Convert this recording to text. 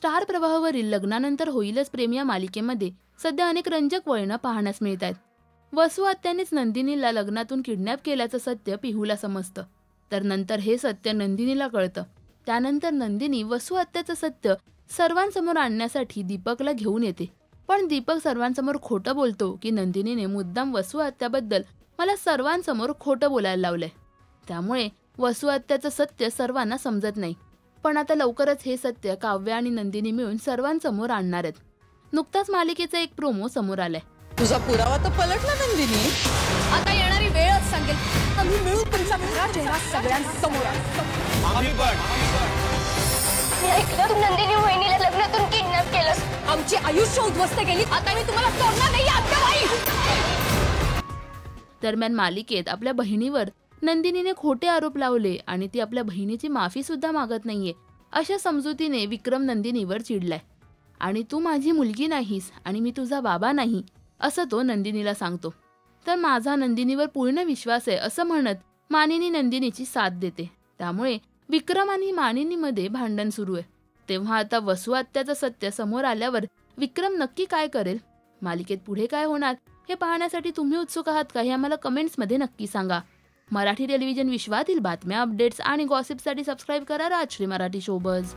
Star प्रवाहावरील लग्नानंतर होईलच प्रेम या मालिकेमध्ये सध्या अनेक रंजक वळणं पाहण्यास मिळत आहेत. वसू आत्यानेच नंदिनीला लग्नातून किडनॅप केल्याचं सत्य पिहूला समजतं. तर नंतर हे सत्य नंदिनीला कळतं. त्यानंतर नंदिनी वसू आत्याचं सत्य सर्वांसमोर आणण्यासाठी दीपकला घेऊन येते. पण दीपक सर्वांसमोर खोटं बोलतो की नंदिनीने मुद्दाम वसू आत्याबद्दल मला सर्वांसमोर खोटं बोलायला लावलंय. त्यामुळे वसू आत्याचं सत्य सर्वांना समजत नाही. पण आता लवकरच हे सत्य काव्या आणि नंदिनी मिळून सर्वांसमोर आणणार आहेत. नुकताच मालिकेचा एक प्रोमो समोर आलाय. तुझा पुरावा तर पलटला नंदिनी. आता येणारी वेळच सांगेल. आम्ही मिळून तुमचा खरा चेहरा सगळ्यांसमोर नंदिनी वहिनीला लग्नातून किडनॅप केलंस. आमची आयुष्य उद्ध्वस्त केली. आता मी तुम्हाला सोडणार नाही आत्याबाई. दरम्यान मालिकेत आपल्या बहिणीवर नंदिनीने खोटे आरोप लावले आणि ती आपल्या बहिणीची माफी सुद्धा मागत नाहीये अशा समजुतीने विक्रम नंदिनीवर चिडलाय. आणि तू माझी मुलगी नाहीस आणि मी तुझा बाबा नाही असं तो नंदिनीला सांगतो. तर माझा नंदिनीवर पूर्ण विश्वास आहे असं म्हणत मानिनी नंदिनीची साथ देते. त्यामुळे विक्रम आणि मानिनीमध्ये भांडण सुरू आहे. तेव्हा आता वसू आत्याचं सत्य समोर आल्यावर विक्रम नक्की काय करेल, मालिकेत पुढे काय होणार हे पाहण्यासाठी तुम्ही उत्सुक आहात का हे आम्हाला कमेंट्समध्ये नक्की सांगा. मराठी टेलिव्हिजन विश्वातील बातम्या, अपडेट्स आणि गॉसिपसाठी सबस्क्राईब करा राजश्री मराठी शोबज.